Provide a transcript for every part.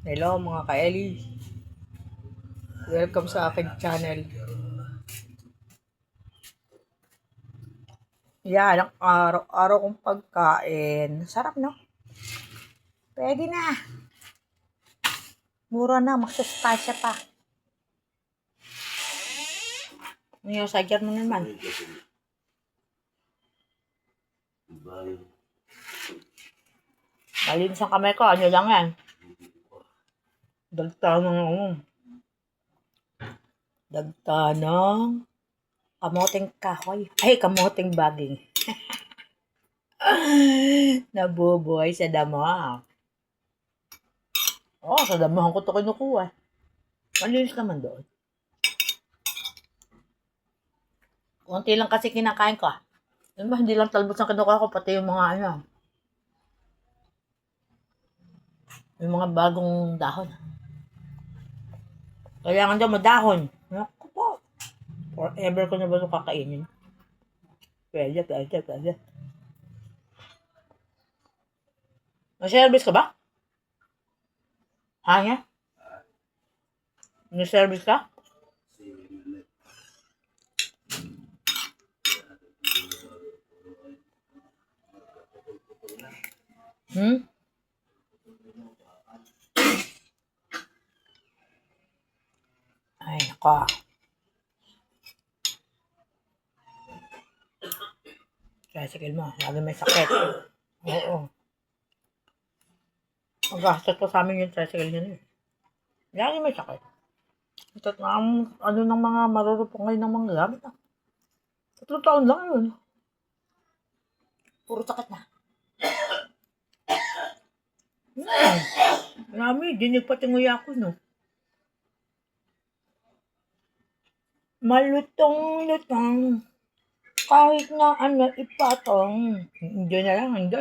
Hello mga ka-Eli. Welcome sa aking channel. Yan, ang araw-araw kong pagkain. Sarap, no? Pwede na. Mura na, magsustansya pa. Ngayon, sadyan mo naman. Malinis ang kamay ko. Ano lang yan? Dagtanang kamoting kahoy. Ay, kamoting baging. Nabubuhay sa damo. Oh, sa damahan ko ito kinukuha. Malinis naman doon. Kunti lang kasi kinakain ko. Yun ba, hindi lang talbos ang kinukuha ko, pati yung mga yung mga bagong dahon. Kailangan daw madahon. Naku po. Forever ko na ba ito kakainin? Pwede. May-service ka ba? Hanya? May-service ka? Hmm? Ay, nako. Tricycle mo. Lagi may sakit. Oo. Ang gastos ko sa amin yung tricycle yun eh. Lagi may sakit. Ito nga ang ano ng mga marurupong ngayon ng mga gamit ah. 3 taon lang yun. Puro sakit na. Marami, dinig pati nguya ko no. Malutong-lutong. Kahit na ano, ipatong. Hindi na lang, hindi.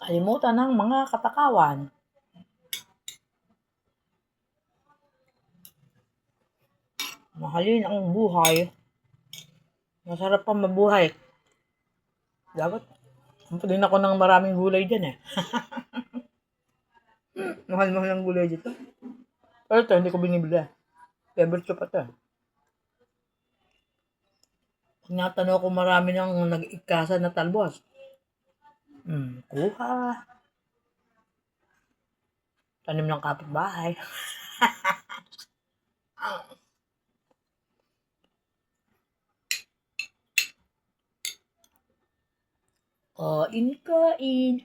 Kalimutan ng mga katakawan. Mahalin ang buhay. Masarap pa mabuhay. Dapat, din ako ng maraming gulay dyan eh. Mahal-mahal ang gulay dito. Pero ito, hindi ko binibili. Favorite ko pa ito. Tinatanong ko marami nang nag-ikasa na talbos. Kuha. Tanim ng kapitbahay. Kain.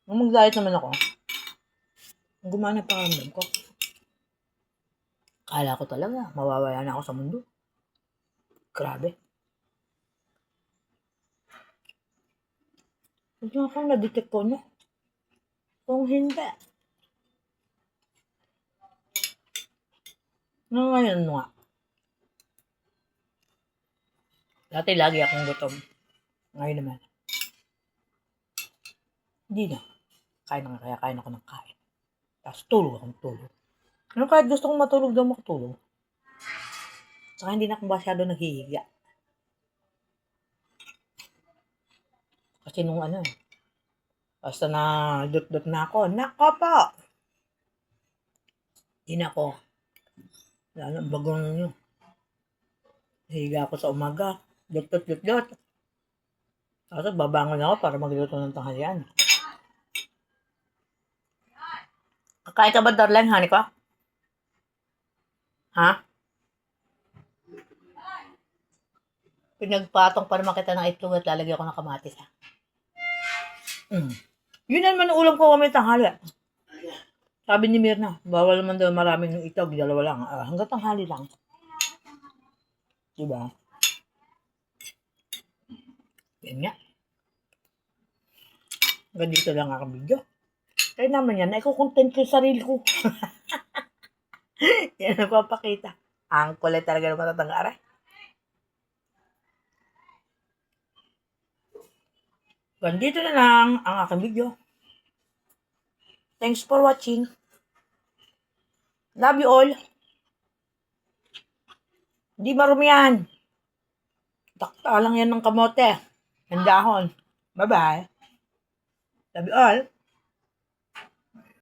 Nung mag-diet naman ako, gumana pa kami ko. Kala ko talaga, mawawala na ako sa mundo. Grabe. Hindi akong na-detect ko na. Kung hindi. Ngayon nga. Dati lagi akong gutom. Ngayon naman. Hindi na. Kain ako ng kain. Tapos tulog. Ano kahit gusto kong matulog daw makatulog. Saka hindi na akong masyado naghihiga. Kasi nung basta na dot na ako. Nako po! Hindi na ako. Lalo ang bagong nyo. Higa ako sa umaga. Dot. Tapos babangon ako para magluto ng tanghalian. Kakain ka ba, darling, honey ko? Ha? Pinagpatong para makita ng itlog at lalagyan ko ng kamatis. Yun naman ang ulam ko kami tanghali. Sabi ni Mirna, bawal naman daw maraming itlog, 2 lang. Hanggang tanghali lang. Diba? Yan nga. Hanggang dito lang ang video. Kaya naman yan, naiko-content ko yung sarili ko. Yan ang papakita. Ang kulay talaga ng matatangara. Ganito na lang ang aking video. Thanks for watching. Love you all. Hindi marumi yan. Takta lang yan ng kamote. Ang dahon. Bye-bye. Love you all.